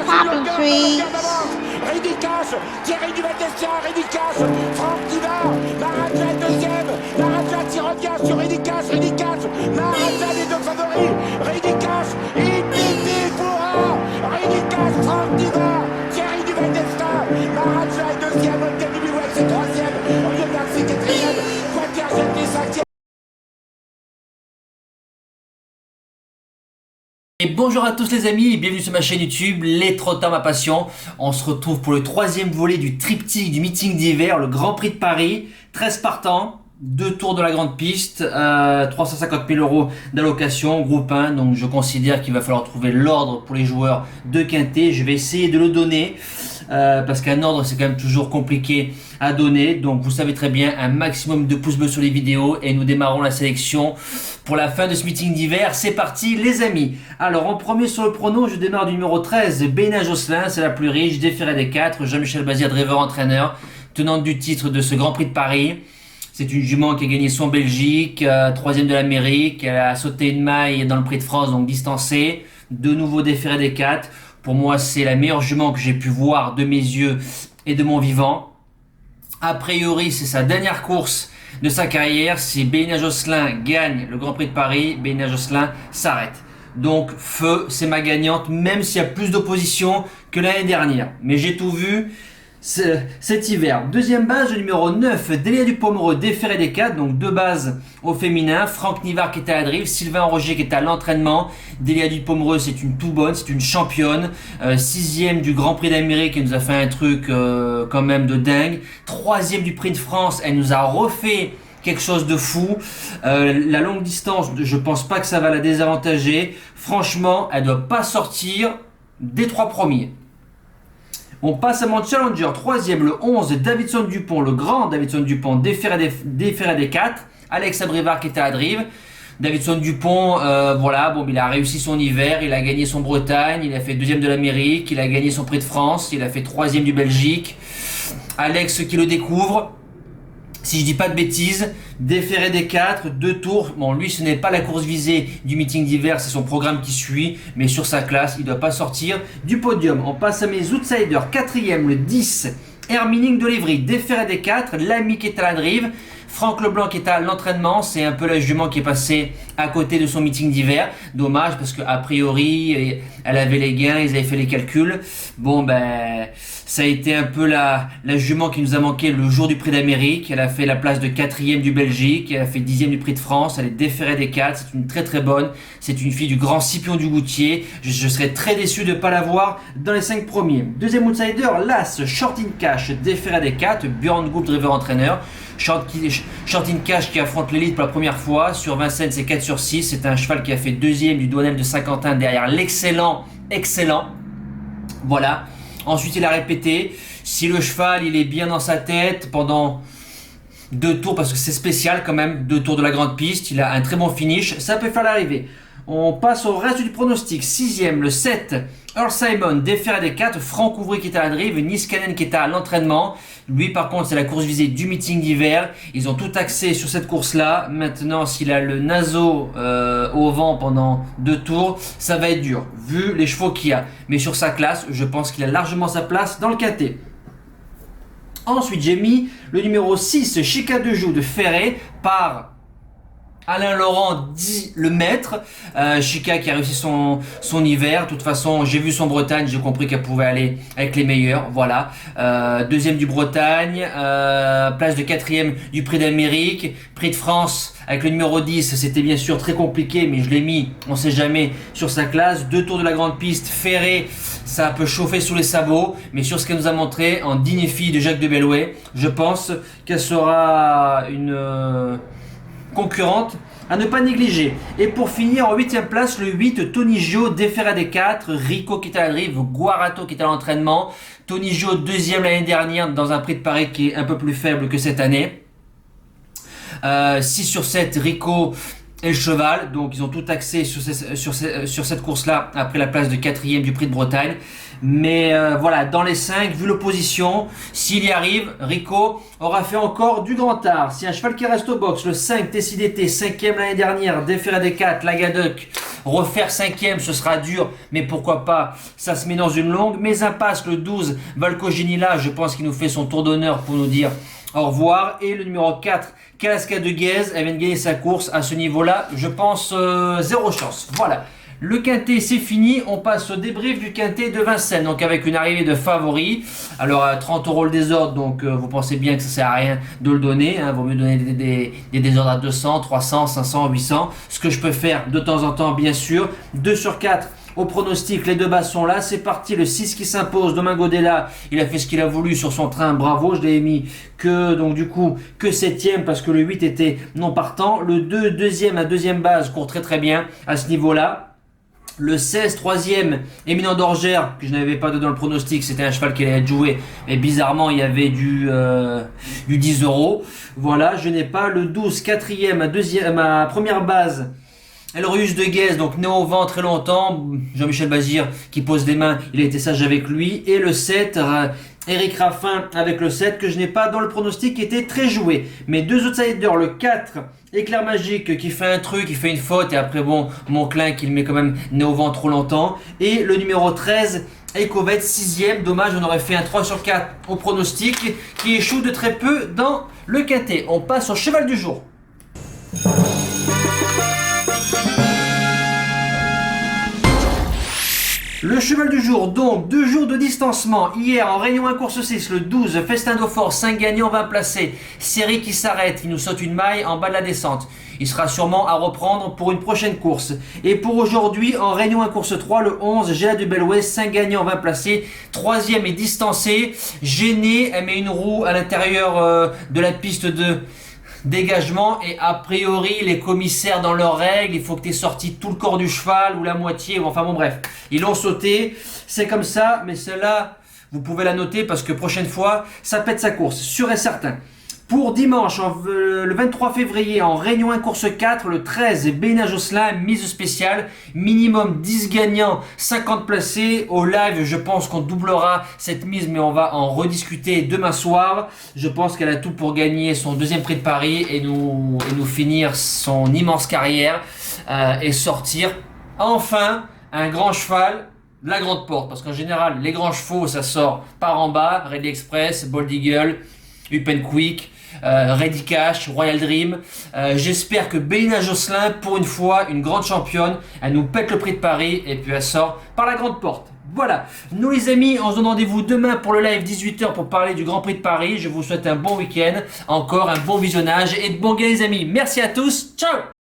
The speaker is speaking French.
Poppy trees. Ridicache, Thierry Duval-Destia, Ridicache, Franck Diva, Maharaja deuxième, Maharaja qui revient sur Ridicache, Maharaja les deux favoris, Ridicache, Infinity Foura, Ridicache, Franck Diva, Thierry Duval-Destia, Maharaja est deuxième, Olga Bibiouel c'est troisième, Olivier Garcia quatrième, Quater Jetty cinquième. Et bonjour à tous les amis et bienvenue sur ma chaîne YouTube Les Trottards ma passion. On se retrouve pour le troisième volet du triptyque du meeting d'hiver, le Grand Prix de Paris. 13 partants, 2 tours de la grande piste, 350 000 € d'allocation, groupe 1. Donc je considère qu'il va falloir trouver l'ordre pour les joueurs de quintet. Je vais essayer de le donner parce qu'un ordre c'est quand même toujours compliqué à donner. Donc vous savez très bien, un maximum de pouces bleus sur les vidéos et nous démarrons la sélection pour la fin de ce meeting d'hiver. C'est parti les amis. Alors en premier sur le prono, je démarre du numéro 13, Bénin Josselin, c'est la plus riche, déféré des 4, Jean-Michel Bazir, driver entraîneur, tenante du titre de ce Grand Prix de Paris. C'est une jument qui a gagné son Belgique, 3ème de l'Amérique, elle a sauté une maille dans le Prix de France, donc distancée, de nouveau déféré des 4. Pour moi c'est la meilleure jument que j'ai pu voir de mes yeux et de mon vivant. A priori c'est sa dernière course de sa carrière. Si Bénin Josselin gagne le Grand Prix de Paris, Bénin Josselin s'arrête. Donc feu, c'est ma gagnante, même s'il y a plus d'opposition que l'année dernière. Mais j'ai tout vu cet hiver. Deuxième base, le numéro 9, Délia Dupomereux, déféré des 4. Donc deux bases au féminin. Franck Nivard qui est à la drive, Sylvain Roger qui est à l'entraînement. Délia Dupomereux, c'est une tout bonne, c'est une championne. 6ème du Grand Prix d'Amérique, elle nous a fait un truc quand même de dingue. 3ème du Prix de France, elle nous a refait quelque chose de fou. La longue distance, je pense pas que ça va la désavantager. Franchement, elle doit pas sortir des 3 premiers. On passe à mon challenger, 3ème, le 11, Davidson Dupont, le grand Davidson Dupont, déféré des 4. Alex Abrivard qui était à la drive. Davidson Dupont, voilà, bon, il a réussi son hiver, il a gagné son Bretagne, il a fait 2ème de l'Amérique, il a gagné son Prix de France, il a fait 3ème du Belgique. Alex qui le découvre, si je dis pas de bêtises, déféré des 4, 2 tours. Bon, lui, ce n'est pas la course visée du meeting d'hiver, c'est son programme qui suit. Mais sur sa classe, il ne doit pas sortir du podium. On passe à mes outsiders. 4ème, le 10, Hermining de Lévry, déféré des 4. L'ami qui est à la drive. Franck Leblanc qui est à l'entraînement. C'est un peu la jument qui est passée à côté de son meeting d'hiver. Dommage parce qu'a priori, elle avait les gains, ils avaient fait les calculs. Bon, ben, ça a été un peu la jument qui nous a manqué le jour du Prix d'Amérique. Elle a fait la place de 4ème du Belgique. Elle a fait 10ème du Prix de France. Elle est déférée des 4. C'est une très très bonne. C'est une fille du grand Scipion du Goutier. Je serais très déçu de ne pas la voir dans les 5 premiers. Deuxième outsider, l'As, Short in Cash, déféré des 4. Björn Goop, driver entraîneur. Short in Cash qui affronte l'élite pour la première fois. Sur Vincennes, c'est 4/6. C'est un cheval qui a fait 2ème du Douanel de Saint-Quentin derrière l'excellent. Voilà. Ensuite, il a répété. Si le cheval, il est bien dans sa tête pendant 2 tours, parce que c'est spécial quand même, 2 tours de la grande piste, il a un très bon finish, ça peut faire l'arrivée. On passe au reste du pronostic. 6ème, le 7, Earl Simon, déféré des 4. Franck Ouvry qui est à la drive, Niskanen qui est à l'entraînement. Lui par contre c'est la course visée du meeting d'hiver. Ils ont tout axé sur cette course là. Maintenant s'il a le naseau au vent pendant 2 tours, ça va être dur vu les chevaux qu'il y a. Mais sur sa classe, je pense qu'il a largement sa place dans le quintet. Ensuite j'ai mis le numéro 6, Chica de Joux de Ferré par Alain Laurent dit le maître. Chica qui a réussi son hiver. De toute façon, j'ai vu son Bretagne, j'ai compris qu'elle pouvait aller avec les meilleurs. Voilà. 2ème du Bretagne, place de 4ème du Prix d'Amérique, Prix de France avec le numéro 10. C'était bien sûr très compliqué, mais je l'ai mis, on sait jamais, sur sa classe. 2 tours de la grande piste, Ferré, ça peut chauffer sous les sabots. Mais sur ce qu'elle nous a montré en digne fille de Jacques de Bellouet, je pense qu'elle sera une concurrente à ne pas négliger. Et pour finir en 8ème place, le 8, Tony Gio, déféré des 4, Rico qui est à la drive, Guarato qui est à l'entraînement. Tony Gio 2ème l'année dernière dans un Prix de Paris qui est un peu plus faible que cette année. 6/7, Rico et le cheval. Donc ils ont tout axé sur cette course-là, après la place de 4e du Prix de Bretagne. Mais voilà, dans les 5, vu l'opposition, s'il y arrive, Rico aura fait encore du grand art. Si un cheval qui reste au box, le 5, TCDT, 5e l'année dernière, Déféré des 4, Lagaduc, refaire 5e, ce sera dur, mais pourquoi pas, ça se met dans une longue. Mais impasse, le 12, Valcoginilla, je pense qu'il nous fait son tour d'honneur pour nous dire au revoir. Et le numéro 4, Kalaska de Guèze, elle vient de gagner sa course à ce niveau-là. Je pense zéro chance. Voilà. Le quintet c'est fini, on passe au débrief du quintet de Vincennes, donc avec une arrivée de favoris. Alors à 30 € le désordre, donc vous pensez bien que ça sert à rien de le donner, hein. Vaut mieux donner des désordres à 200, 300, 500, 800. Ce que je peux faire de temps en temps bien sûr. 2 sur 4 au pronostic, les deux bases sont là, c'est parti, le 6 qui s'impose, Domingo Della, il a fait ce qu'il a voulu sur son train, bravo, je l'ai mis que 7e parce que le 8 était non partant, le 2, deuxième à deuxième base, court très très bien à ce niveau-là. Le 16, 3e, Éminent d'Orgère, que je n'avais pas dans le pronostic, c'était un cheval qui allait être joué, mais bizarrement il y avait du 10 €. Voilà, je n'ai pas. Le 12, 4e, ma première base, Elrius de Guèze, donc né au vent très longtemps. Jean-Michel Bazir qui pose les mains, il a été sage avec lui. Et le 7, Eric Raffin avec le 7, que je n'ai pas dans le pronostic, qui était très joué. Mes deux outsiders, le 4, Éclair Magique, qui fait un truc, qui fait une faute, et après bon, Monclin qui le met quand même né au vent trop longtemps. Et le numéro 13, Ecovet, 6e, dommage, on aurait fait un 3 sur 4 au pronostic, qui échoue de très peu dans le quintet. On passe au cheval du jour. Le cheval du jour, donc 2 jours de distancement. Hier en Réunion 1 course 6, le 12, Festin d'Eau-Fort, 5 gagnants, 20 placés. Série qui s'arrête, il nous saute une maille en bas de la descente. Il sera sûrement à reprendre pour une prochaine course. Et pour aujourd'hui, en Réunion 1 course 3, le 11, Géla du Bel-Ouest, 5 gagnants, 20 placés. 3e est distancé, gêné, elle met une roue à l'intérieur de la piste de dégagement, et a priori les commissaires dans leurs règles, il faut que tu aies sorti tout le corps du cheval ou la moitié, enfin bon bref, ils l'ont sauté, c'est comme ça, mais celle-là vous pouvez la noter parce que prochaine fois ça pète sa course, sûr et certain. Pour dimanche, le 23 février, en Réunion 1 course 4, le 13, Bénin Josselin, mise spéciale, minimum 10 gagnants, 50 placés. Au live, je pense qu'on doublera cette mise, mais on va en rediscuter demain soir. Je pense qu'elle a tout pour gagner son deuxième prix de Paris et nous finir son immense carrière et sortir enfin un grand cheval. La grande porte, parce qu'en général, les grands chevaux, ça sort par en bas, Ready Express, Bold Eagle, Upen Quick, Ready Cash, Royal Dream. J'espère que Bélina Josselin, pour une fois, une grande championne, elle nous pète le prix de Paris et puis elle sort par la grande porte. Voilà, nous les amis, on se donne rendez-vous demain pour le live 18 h pour parler du Grand Prix de Paris. Je vous souhaite un bon week-end, encore un bon visionnage et de bons gains les amis. Merci à tous, ciao.